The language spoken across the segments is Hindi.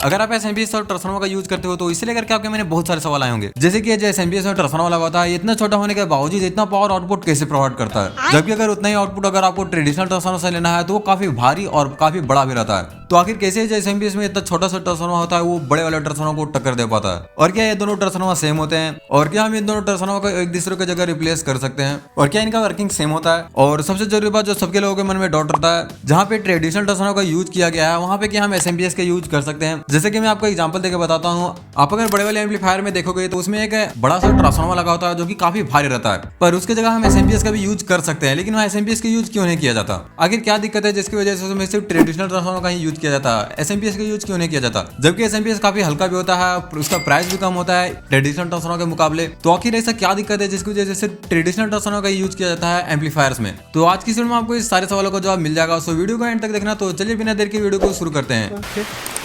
अगर आप एसएमपीएस और ट्रांसफार्मर का यूज करते हो तो इसे लेकर के आपके मैंने बहुत सारे सवाल आए होंगे, जैसे कि जो एसएमपीएस और ट्रांसफार्मर लगा होता है इतना छोटा होने के बावजूद इतना पावर आउटपुट कैसे प्रोवाइड करता है, जबकि अगर उतना ही आउटपुट अगर आपको ट्रेडिशनल ट्रांसफार्मर से लेना है तो वो काफी भारी और काफी बड़ा भी रहता है। तो आखिर कैसे जो एसएमपीएस में इतना छोटा सा ट्रांसफार्मर होता है वो बड़े वाले ट्रांसफार्मर को टक्कर दे पाता है, और क्या ये दोनों ट्रांसफार्मर सेम होते हैं, और क्या हम इन दोनों ट्रांसफार्मर को एक दूसरे की जगह रिप्लेस कर सकते हैं, और क्या इनका वर्किंग सेम होता है। और सबसे जरूरी बात जो सबके लोगों के मन में डाउट रहता है, जहाँ पे ट्रेडिशनल ट्रांसफार्मर का यूज किया गया है वहाँ पे क्या हम एसएमपीएस का यूज कर सकते हैं। जैसे कि मैं आपको एग्जांपल देकर बताता हूँ, आप अगर बड़े वाले एम्पलीफायर में देखोगे तो उसमें एक बड़ा सा ट्रांसफार्मर लगा होता है जो कि काफी भारी रहता है, पर उसके जगह हम एसएमपीएस का भी यूज कर सकते हैं, लेकिन वहाँ एसएमपीएस का यूज क्यों नहीं किया जाता? आखिर क्या दिक्कत है जिसकी वजह से उसमें सिर्फ ट्रेडिशनल ट्रांसफार्मर का ही यूज किया जाता है, एसएमपीएस का यूज क्यों नहीं किया जाता? जबकि एसएमपीएस काफी हल्का भी होता है, उसका प्राइस भी कम होता है ट्रेडिशनल ट्रांसफार्मर के मुकाबले। तो आखिर ऐसा क्या दिक्कत है जिसकी वजह से ट्रेडिशनल ट्रांसफार्मर का यूज किया जाता है एम्पलीफायर्स में? तो आज की वीडियो में आपको इस सारे सवालों का जवाब मिल जाएगा, सो वीडियो को एंड तक देखना। तो चलिए बिना देर के वीडियो को शुरू करते हैं।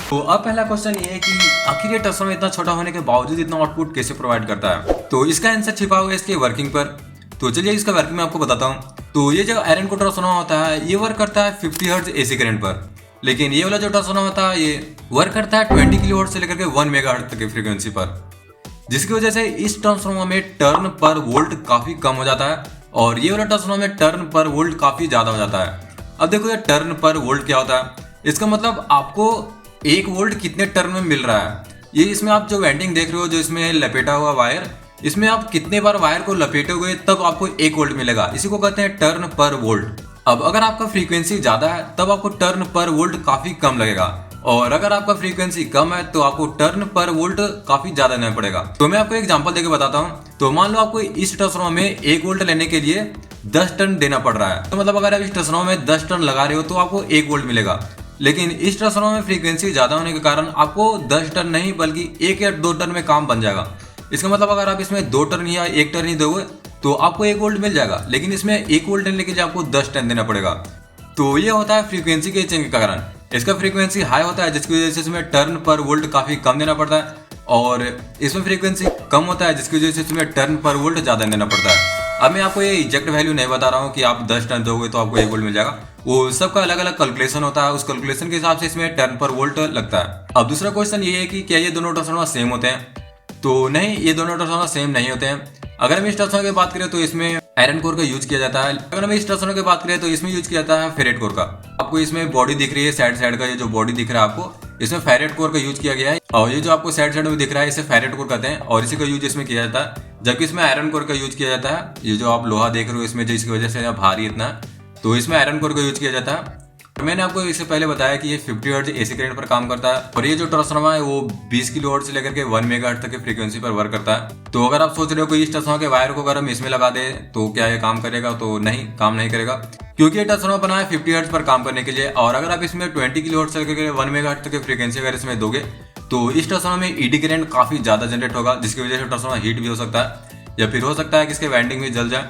तो अब पहला क्वेश्चन ये है कि आखिर ये ट्रांसफार्मर इतना छोटा होने के बावजूद इतना आउटपुट कैसे प्रोवाइड करता है? तो इसका आंसर छिपा हुआ है इसके वर्किंग पर। तो चलिए इसका वर्किंग मैं आपको बताता हूँ। तो ये जो आयरन कोर ट्रांसफार्मर होता है ये वर्क करता है 50 हर्ट्ज एसी करंट पर, लेकिन ये वाला जो ट्रांसफार्मर होता है ये वर्क करता है 20 किलो हर्ट्ज से लेकर के 1 मेगाहर्ट्ज तक की फ्रीक्वेंसी पर, जिसकी वजह से इस ट्रांसफार्मर में टर्न पर वोल्ट काफी कम हो जाता है, और ये वाला ट्रांसफार्मर में टर्न पर वोल्ट काफी ज्यादा हो जाता है। अब देखो ये टर्न पर वोल्ट क्या होता है, इसका मतलब आपको 1 वोल्ट कितने टर्न में मिल रहा है। ये इसमें आप जो वेंडिंग देख रहे हो, जो इसमें लपेटा हुआ वायर, इसमें आप कितने बार वायर को लपेटोगे तब आपको 1 वोल्ट मिलेगा, इसी को कहते हैं टर्न पर वोल्ट। अब अगर आपका फ्रीक्वेंसी ज्यादा है तब आपको टर्न पर वोल्ट काफी कम लगेगा, और अगर आपका फ्रीक्वेंसी कम है तो आपको टर्न पर वोल्ट काफी ज्यादा देना पड़ेगा। तो मैं आपको एग्जांपल देके बताता हूँ। तो मान लो आपको इस ट्रांसफार्मर में 1 वोल्ट लेने के लिए 10 टन देना पड़ रहा है, तो मतलब अगर आप इस ट्रांसफार्मर में 10 टन लगा रहे हो तो आपको 1 वोल्ट मिलेगा, लेकिन इस ट्रांसफार्मर में फ्रीक्वेंसी ज्यादा होने के कारण आपको 10 टन नहीं बल्कि 1 या 2 टन में काम बन जाएगा। इसका मतलब अगर आप इसमें 2 टन या 1 टन ही दोगे तो आपको 1 वोल्ट मिल जाएगा, लेकिन इसमें 1 वोल्ट लेने के लिए आपको 10 टन देना पड़ेगा। तो ये होता है फ्रीक्वेंसी के चेंज के कारण। इसका फ्रीक्वेंसी हाई होता है जिसकी वजह से इसमें टर्न पर वोल्ट काफी कम देना पड़ता है, और इसमें फ्रीक्वेंसी कम होता है जिसकी वजह से इसमें टर्न पर वोल्ट ज्यादा देना पड़ता है। अब मैं आपको ये एग्जैक्ट वैल्यू नहीं बता रहा हूँ कि आप 10 टन दोगे तो आपको 1 वोल्ट मिल जाएगा, वो सबका अलग अलग कैलकुलेशन होता है, उस कैलकुलेशन के हिसाब से इसमें टर्न पर वोल्ट लगता है। अब दूसरा क्वेश्चन ये है कि क्या ये दोनों ट्रांसफार्मर सेम होते हैं? तो नहीं, ये दोनों ट्रांसफार्मर सेम नहीं होते हैं। अगर हम इस ट्रांसफार्मर की बात करें तो इसमें आयरन कोर का यूज किया जाता है, अगर हम इस ट्रांसफार्मर की बात करें तो इसमें यूज किया जाता है फेरेट कोर का। आपको इसमें बॉडी दिख रही है, साइड का ये जो बॉडी दिख रहा है आपको, इसमें फेरेट कोर का यूज किया गया है, और ये जो आपको साइड में दिख रहा है इसे फेरेट कोर कहते हैं, और इसी का यूज इसमें किया जाता है। जबकि इसमें आयरन कोर का यूज किया जाता है, ये जो आप लोहा देख रहे हो इसमें जो इसकी वजह से भारी इतना, तो इसमें आयरन कोर का यूज किया जाता है। मैंने आपको इससे पहले बताया कि ये 50 हर्ट्ज एसी करंट पर काम करता है, और ये जो ट्रांसफार्मर है वो 20 किलो हर्ट्ज से लेकर के 1 मेगाहर्ट्ज तक की फ्रीक्वेंसी पर वर्क करता है। तो अगर आप सोच रहे हो कि इस ट्रांसफार्मर के वायर को अगर हम इसमें लगा दे तो क्या ये काम करेगा? तो नहीं, काम नहीं करेगा, क्योंकि ये ट्रांसफार्मर बना है 50 हर्ट्ज पर काम करने के लिए, और अगर आप इसमें 20 किलो हर्ट्ज से लेकर 1 मेगाहर्ट्ज तक की फ्रीक्वेंसी अगर इसमें दोगे तो इस ट्रांसफार्मर में ईडी करंट काफी ज्यादा जनरेट होगा, जिसकी वजह से ट्रांसफार्मर हीट भी हो सकता है, या फिर हो सकता है कि इसके वाइंडिंग भी जल जाए,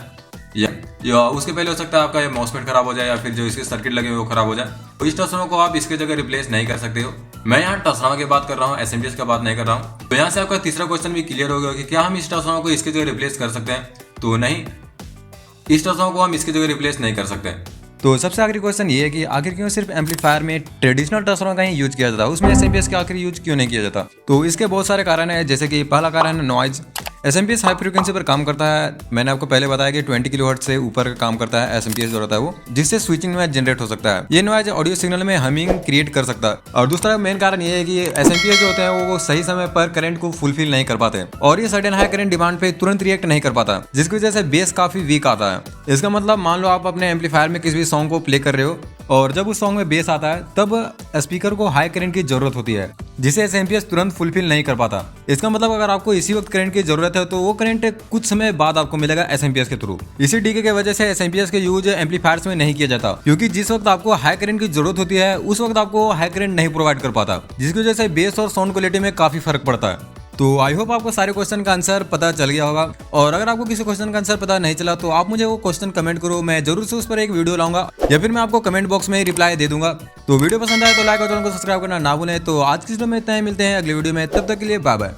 या उसके पहले हो सकता है आपका ये मॉसफेट खराब हो जाए, या फिर जो इसके सर्किट लगे हुए वो खराब हो जाए। तो इस ट्रांसफार्मर को आप इसके जगह रिप्लेस नहीं कर सकते हो। मैं यहाँ ट्रांसफार्मर की बात कर रहा हूँ, एसएमपीएस की बात नहीं कर रहा हूँ। तो यहाँ से आपका तीसरा क्वेश्चन भी क्लियर हो गया कि क्या हम इस ट्रांसफार्मर को इसके जगह रिप्लेस कर सकते हैं? तो नहीं, इस ट्रांसफार्मर को हम इसकी जगह रिप्लेस नहीं कर सकते। तो सबसे आखिरी क्वेश्चन ये है कि आखिर क्यों सिर्फ एम्पलीफायर में ट्रेडिशनल ट्रांसफार्मर का ही यूज किया जाता है, उसमें एसएमपीएस का आखिर यूज क्यों नहीं किया जाता? तो इसके बहुत सारे कारण है, जैसे कि पहला कारण है नॉइज। एसएमपीएस हाई फ्रीक्वेंसी पर काम करता है, मैंने आपको पहले बताया कि 20 किलो हर्ट्ज से ऊपर का काम करता है एसएमपीएस जो रहता है वो, जिससे स्विचिंग नॉइज जनरेट हो सकता है। ये नॉइज ऑडियो सिग्नल में हमिंग क्रिएट कर सकता है। और दूसरा मेन कारण ये है कि एसएमपीएस जो होते हैं वो सही समय पर करंट को फुलफिल नहीं कर पाते, और ये सडन हाई करंट डिमांड पे तुरंत रिएक्ट नहीं कर पाता, जिसकी वजह से बेस काफी वीक आता है। इसका मतलब मान लो आप अपने एम्पलीफायर में किसी भी सॉन्ग को प्ले कर रहे हो, और जब उस सॉन्ग में बेस आता है तब स्पीकर को हाई करंट की जरूरत होती है, जिसे एसएमपीएस तुरंत फुलफिल नहीं कर पाता। इसका मतलब अगर आपको इसी वक्त करंट की जरूरत है तो वो करंट कुछ समय बाद आपको मिलेगा एसएमपीएस के थ्रू। इसी डीके की वजह से एसएमपीएस के यूज एम्पलीफायर्स में नहीं किया जाता, क्योंकि जिस वक्त आपको हाई करंट की जरूरत होती है उस वक्त आपको हाई करंट नहीं प्रोवाइड कर पाता, जिसकी वजह से बेस और साउंड क्वालिटी में काफी फर्क पड़ता है। तो आई होप आपको सारे क्वेश्चन का आंसर पता चल गया होगा, और अगर आपको किसी क्वेश्चन का आंसर पता नहीं चला तो आप मुझे वो क्वेश्चन कमेंट करो, मैं जरूर से उस पर एक वीडियो लाऊंगा, या फिर मैं आपको कमेंट बॉक्स में रिप्लाई दे दूंगा। तो वीडियो पसंद आए तो लाइक और चैनल को सब्सक्राइब करना ना भूलें। तो आज की वीडियो में इतना ही, मिलते हैं अगली वीडियो में, तब तक के लिए बाय बाय।